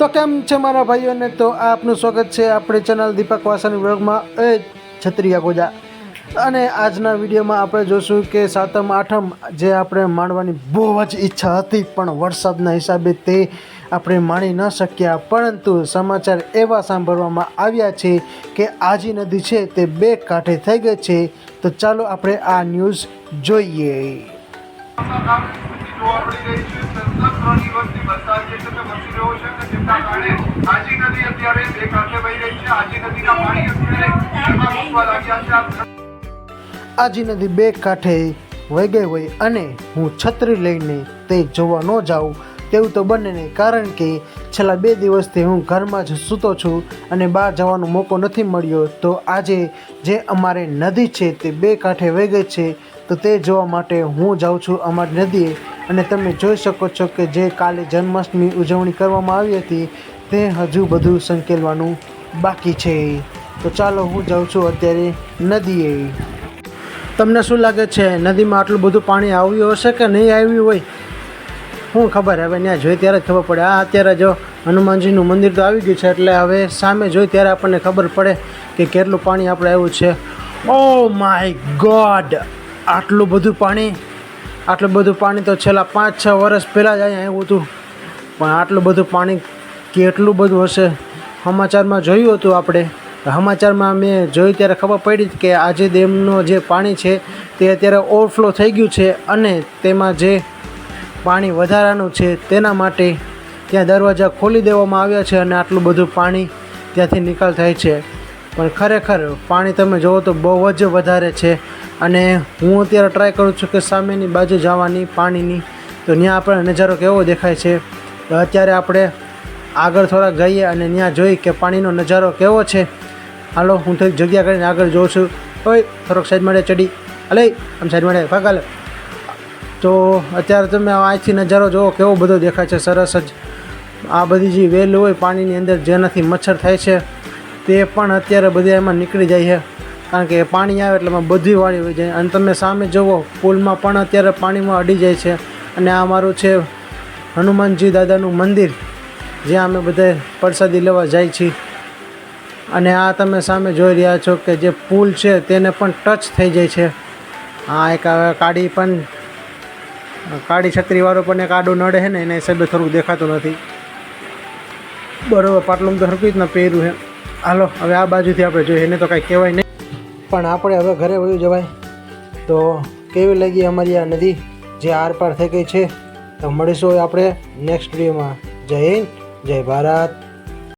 તો કેમ છે મારા ભાઈઓને? તો આપનું સ્વાગત છે આપણી ચેનલ દીપક વાસાની વ્લોગમાં એ છત્રીયા ગોજા. અને આજના વિડીયોમાં આપણે જોશું કે સાતમ આઠમ જે આપણે માણવાની બહુ જ ઈચ્છા હતી પણ વરસાદના હિસાબે તે આપણે માણી ન શક્યા, પરંતુ સમાચાર એવા સાંભળવામાં આવ્યા છે કે આજી નદી છે તે બે કાંઠે થઈ ગઈ છે. તો ચાલો આપણે આ ન્યૂઝ જોઈએ. આજી નદી બે કાંઠે વહી ગઈ હોય અને હું છત્રી લઈને તે જોવા ન જાઉં તેવું તો બને નહીં, કારણ કે છેલ્લા 2 દિવસથી હું ઘરમાં જ સૂતો છું અને બહાર જવાનો મોકો નથી મળ્યો. તો આજે જે અમારે નદી છે તે બે કાંઠે વહી ગઈ છે, તો તે જોવા માટે હું જાઉં છું અમારી નદીએ. અને તમે જોઈ શકો છો કે જે કાલે જન્માષ્ટમી ઉજવણી કરવામાં આવી હતી તે હજુ બધું સંકેલવાનું બાકી છે. તો ચાલો હું જાઉં છું અત્યારે નદીએ. તમને શું લાગે છે, નદીમાં આટલું બધું પાણી આવ્યું હશે કે નહીં આવ્યું હોય? શું ખબર, હવે ત્યાં જોઈ ત્યારે જ ખબર પડે. અત્યારે જો હનુમાનજીનું મંદિર તો આવી ગયું છે, એટલે હવે સામે જોઈ ત્યારે આપણને ખબર પડે કે કેટલું પાણી આપણે આવ્યું છે. ઓ માય ગોડ, આટલું બધું પાણી તો છેલ્લા 5-6 વર્ષ પહેલાં જ અહીંયા આવ્યું હતું. પણ આટલું બધું પાણી કેટલું બધું હશે? સમાચારમાં જોયું હતું આપણે. સમાચારમાં મેં જોયું ત્યારે ખબર પડી કે આજે ડેમનું જે પાણી છે તે અત્યારે ઓવરફ્લો થઈ ગયું છે અને તેમાં જે પાણી વધારાનું છે તેના માટે ત્યાં દરવાજા ખોલી દેવામાં આવ્યા છે અને આટલું બધું પાણી ત્યાંથી નિકાલ થાય છે. પણ ખરેખર પાણી તમે જુઓ તો બહુ જ વધારે છે. અને હું અત્યારે ટ્રાય કરું છું કે સામેની બાજુ જવાની પાણીની, તો ત્યાં આપણે નજારો કેવો દેખાય છે. તો અત્યારે આપણે આગળ થોડાક જઈએ અને ત્યાં જોઈ કે પાણીનો નજારો કેવો છે. હાલો, હું થોડીક જગ્યા કરીને આગળ જોઉં છું. ઓય, થોડોક સાઈડ માટે ચડી અલે, આમ સાઈડ માટે ભાગ હાલે. તો અત્યારે તમે અહીંથી નજારો જુઓ કેવો બધો દેખાય છે, સરસ જ. આ બધી જે વેલ હોય પાણીની અંદર જેનાથી મચ્છર થાય છે તે પણ અત્યારે બધા એમાં નીકળી જાય છે, કારણ કે પાણી આવે એટલે એમાં બધી વાળી હોઈ જાય. અને તમે સામે જુઓ પુલમાં પણ અત્યારે પાણીમાં અડી જાય છે. અને આ મારું છે હનુમાનજી દાદાનું મંદિર, જ્યાં અમે બધા પ્રસાદી લેવા જાય છીએ. અને આ તમે સામે જોઈ રહ્યા છો કે જે પુલ છે તેને પણ ટચ થઈ જાય છે. આ એક કાળી છત્રીવાળો પણ એક આડું નડે છે ને, એના હિસાબે થોડુંક દેખાતું નથી બરાબર. પાટલું તો હરખી રીતના પહેર્યું છે. હાલો, હવે આ બાજુથી આપણે જોઈએ, એને તો કાંઈ કહેવાય નહીં, પણ આપણે હવે ઘરે વયું જવાય. તો કેવી લાગી અમારી આ નદી જે આર પાર થઈ ગઈ છે? તો મળીશું આપણે નેક્સ્ટ વિડીયોમાં. જય હિન્દ, જય ભારત.